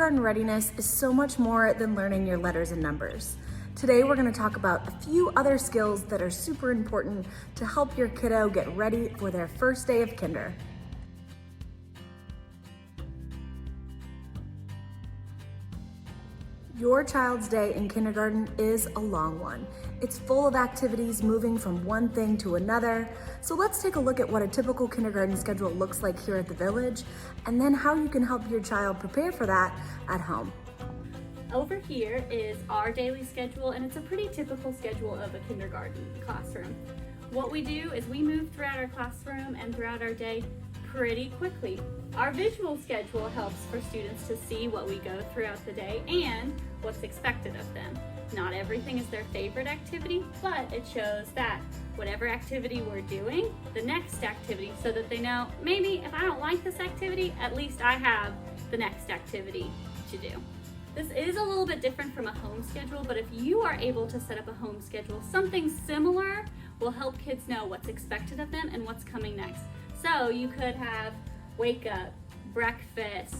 kindergarten readiness is so much more than learning your letters and numbers. Today we're going to talk about a few other skills that are super important to help your kiddo get ready for their first day of kinder. Your child's day in kindergarten is a long one. It's full of activities moving from one thing to another. So let's take a look at what a typical kindergarten schedule looks like here at the Village, and then how you can help your child prepare for that at home. Over here is our daily schedule, and it's a pretty typical schedule of a kindergarten classroom. What we do is we move throughout our classroom and throughout our day pretty quickly. Our visual schedule helps for students to see what we go throughout the day and what's expected of them. Not everything is their favorite activity, but it shows that whatever activity we're doing, the next activity, so that they know, maybe if I don't like this activity, at least I have the next activity to do. This is a little bit different from a home schedule, but if you are able to set up a home schedule, something similar will help kids know what's expected of them and what's coming next. So you could have wake up, breakfast,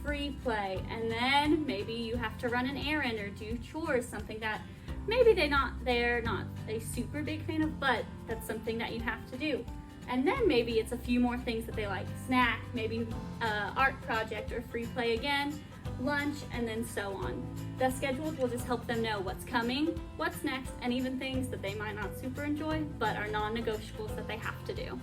free play, and then maybe you have to run an errand or do chores, something that maybe they're not a super big fan of, but that's something that you have to do. And then maybe it's a few more things that they like, snack, maybe art project or free play again, lunch, and then so on. The schedules will just help them know what's coming, what's next, and even things that they might not super enjoy, but are non-negotiables that they have to do.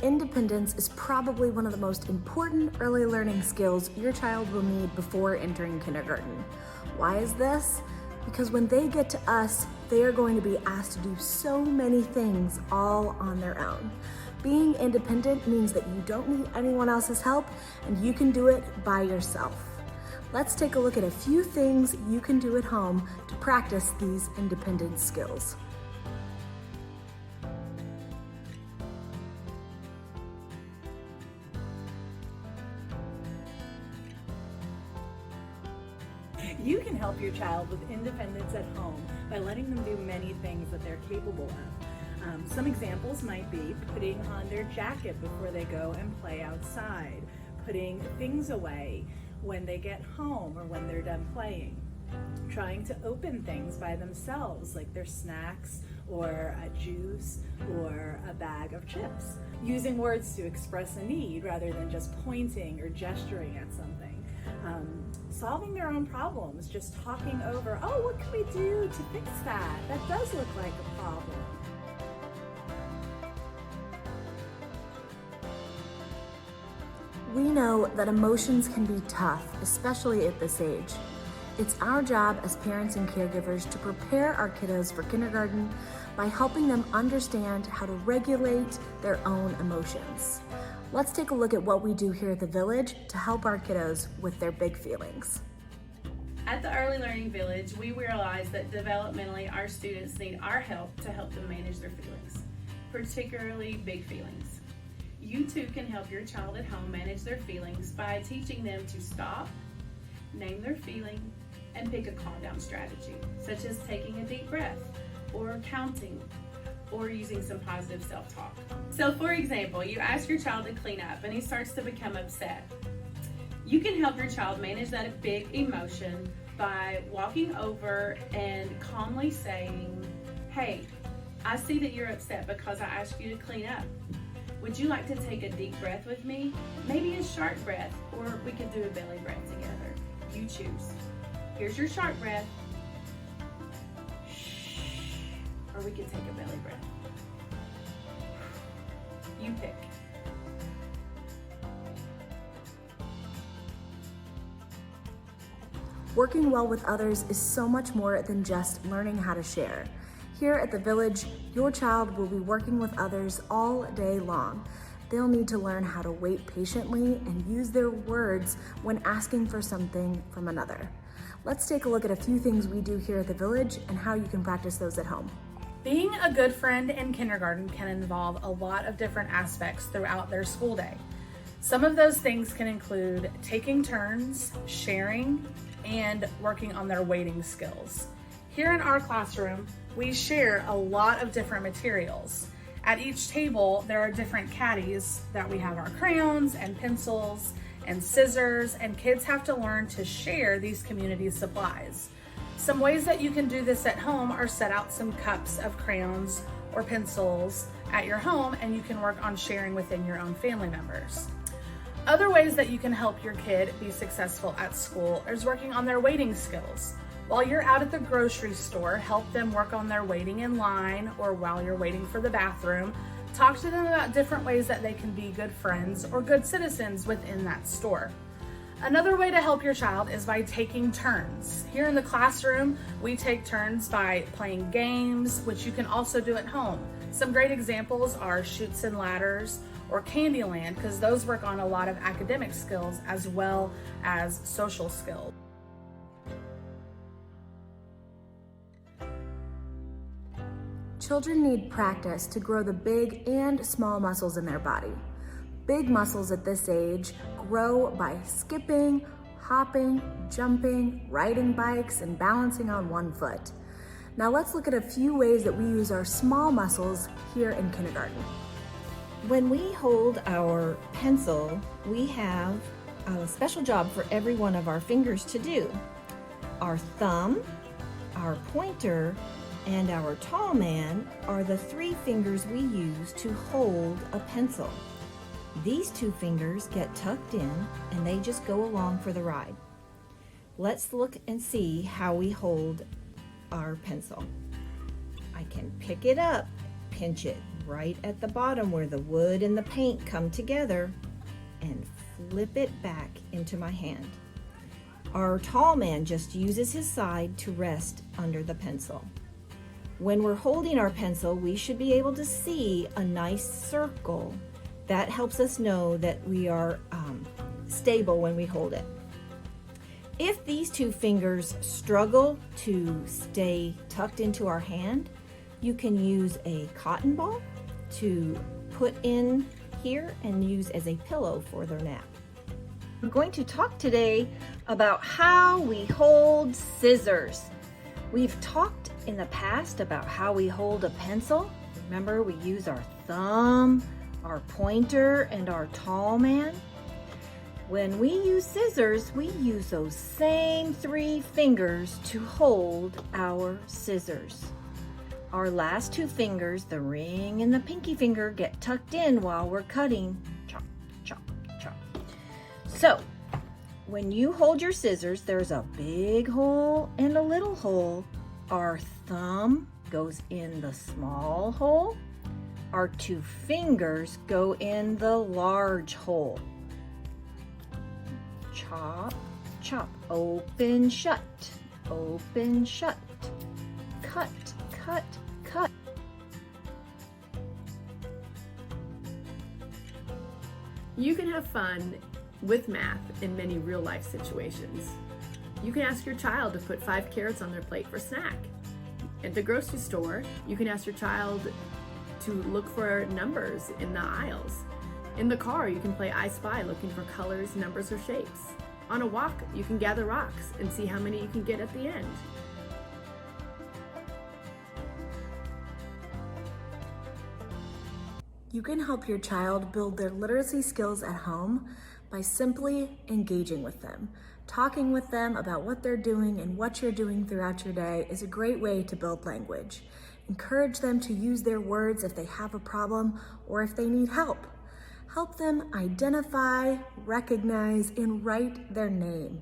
Independence is probably one of the most important early learning skills your child will need before entering kindergarten. Why is this? Because when they get to us, they are going to be asked to do so many things all on their own. Being independent means that you don't need anyone else's help and you can do it by yourself. Let's take a look at a few things you can do at home to practice these independence skills. You can help your child with independence at home by letting them do many things that they're capable of. Some examples might be putting on their jacket before they go and play outside, putting things away when they get home or when they're done playing, trying to open things by themselves like their snacks or a juice or a bag of chips, using words to express a need rather than just pointing or gesturing at something. Solving their own problems, just talking over, oh, what can we do to fix that? That does look like a problem. We know that emotions can be tough, especially at this age. It's our job as parents and caregivers to prepare our kiddos for kindergarten by helping them understand how to regulate their own emotions. Let's take a look at what we do here at the Village to help our kiddos with their big feelings. At the Early Learning Village, we realize that developmentally our students need our help to help them manage their feelings, particularly big feelings. You too can help your child at home manage their feelings by teaching them to stop, name their feeling, and pick a calm down strategy, such as taking a deep breath or counting, or using some positive self-talk. So for example, you ask your child to clean up and he starts to become upset. You can help your child manage that big emotion by walking over and calmly saying, hey, I see that you're upset because I asked you to clean up. Would you like to take a deep breath with me? Maybe a sharp breath, or we could do a belly breath together. You choose. Here's your sharp breath. Or we could take a belly breath. You pick. Working well with others is so much more than just learning how to share. Here at the Village, your child will be working with others all day long. They'll need to learn how to wait patiently and use their words when asking for something from another. Let's take a look at a few things we do here at the Village and how you can practice those at home. Being a good friend in kindergarten can involve a lot of different aspects throughout their school day. Some of those things can include taking turns, sharing, and working on their waiting skills. Here in our classroom, we share a lot of different materials, At each table, there are different caddies that we have our crayons and pencils and scissors, and kids have to learn to share these community supplies. Some ways that you can do this at home are set out some cups of crayons or pencils at your home, and you can work on sharing within your own family members. Other ways that you can help your kid be successful at school is working on their waiting skills. While you're out at the grocery store, help them work on their waiting in line, or while you're waiting for the bathroom, talk to them about different ways that they can be good friends or good citizens within that store. Another way to help your child is by taking turns. Here in the classroom, we take turns by playing games, which you can also do at home. Some great examples are Chutes and Ladders or Candyland, because those work on a lot of academic skills as well as social skills. Children need practice to grow the big and small muscles in their body. Big muscles at this age grow by skipping, hopping, jumping, riding bikes, and balancing on one foot. Now let's look at a few ways that we use our small muscles here in kindergarten. When we hold our pencil, we have a special job for every one of our fingers to do. Our thumb, our pointer, and our tall man are the 3 fingers we use to hold a pencil. These 2 fingers get tucked in and they just go along for the ride. Let's look and see how we hold our pencil. I can pick it up, pinch it right at the bottom where the wood and the paint come together, and flip it back into my hand. Our tall man just uses his side to rest under the pencil. When we're holding our pencil, we should be able to see a nice circle. That helps us know that we are stable when we hold it. If these 2 fingers struggle to stay tucked into our hand, you can use a cotton ball to put in here and use as a pillow for their nap. We're going to talk today about how we hold scissors. We've talked in the past about how we hold a pencil. Remember, we use our thumb, our pointer, and our tall man. When we use scissors, we use those same 3 fingers to hold our scissors. Our last 2 fingers, the ring and the pinky finger, get tucked in while we're cutting. Chop, chop, chop. So, when you hold your scissors, there's a big hole and a little hole. Our thumb goes in the small hole. Our 2 fingers go in the large hole. Chop, chop, open, shut, open, shut, cut, cut, cut. You can have fun with math in many real-life situations. You can ask your child to put 5 carrots on their plate for snack. At the grocery store, you can ask your child to look for numbers in the aisles. In the car, you can play I Spy, looking for colors, numbers, or shapes. On a walk, you can gather rocks and see how many you can get at the end. You can help your child build their literacy skills at home by simply engaging with them. Talking with them about what they're doing and what you're doing throughout your day is a great way to build language. Encourage them to use their words if they have a problem or if they need help. Help them identify, recognize, and write their name.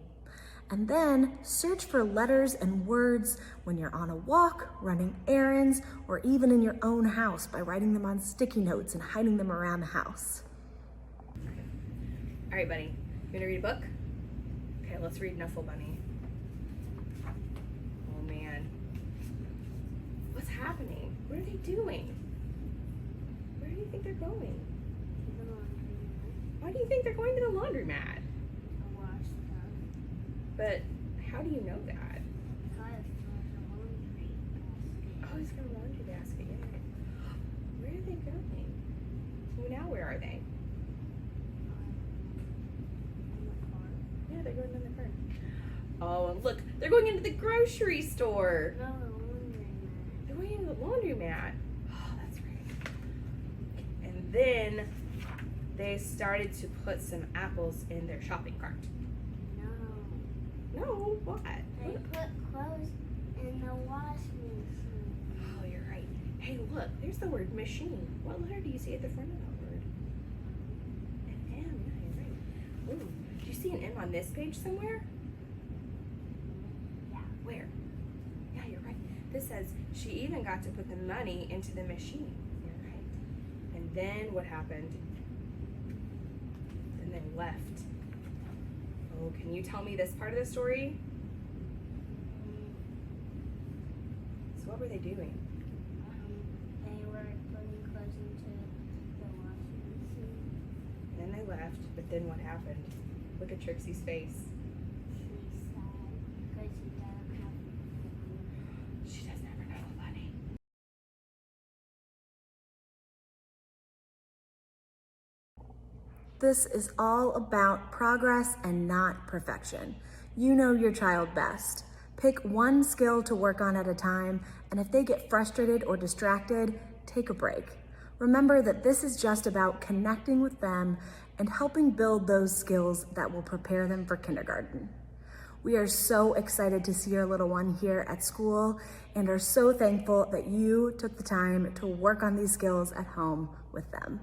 And then search for letters and words when you're on a walk, running errands, or even in your own house by writing them on sticky notes and hiding them around the house. All right, buddy, you wanna read a book? Okay, let's read Nuffle Bunny. Oh man, what's happening? What are they doing? Where do you think they're going? Why do you think they're going to the laundromat? But how do you know that? Oh, it's got a laundry basket, yeah. Where are they going? Well, now where are they? Yeah, they're going in the car. Oh, and look, they're going into the grocery store. No, the laundromat. They're going into the laundromat. Oh, that's right. And then they started to put some apples in their shopping cart. No, what? They put clothes in the washing machine. Oh, you're right. Hey, look, there's the word machine. What letter do you see at the front of that word? An M, yeah, you're right. Ooh, do you see an M on this page somewhere? Yeah. Where? Yeah, you're right. This says she even got to put the money into the machine. You're right. And then what happened? Then they left. Oh, can you tell me this part of the story? So what were they doing? They were putting clothes into the washing machine. And then they left, but then what happened? Look at Trixie's face. She's sad because she doesn't have money. She doesn't ever have money. This is all about progress and not perfection. You know your child best. Pick one skill to work on at a time, and if they get frustrated or distracted, take a break. Remember that this is just about connecting with them and helping build those skills that will prepare them for kindergarten. We are so excited to see our little one here at school and are so thankful that you took the time to work on these skills at home with them.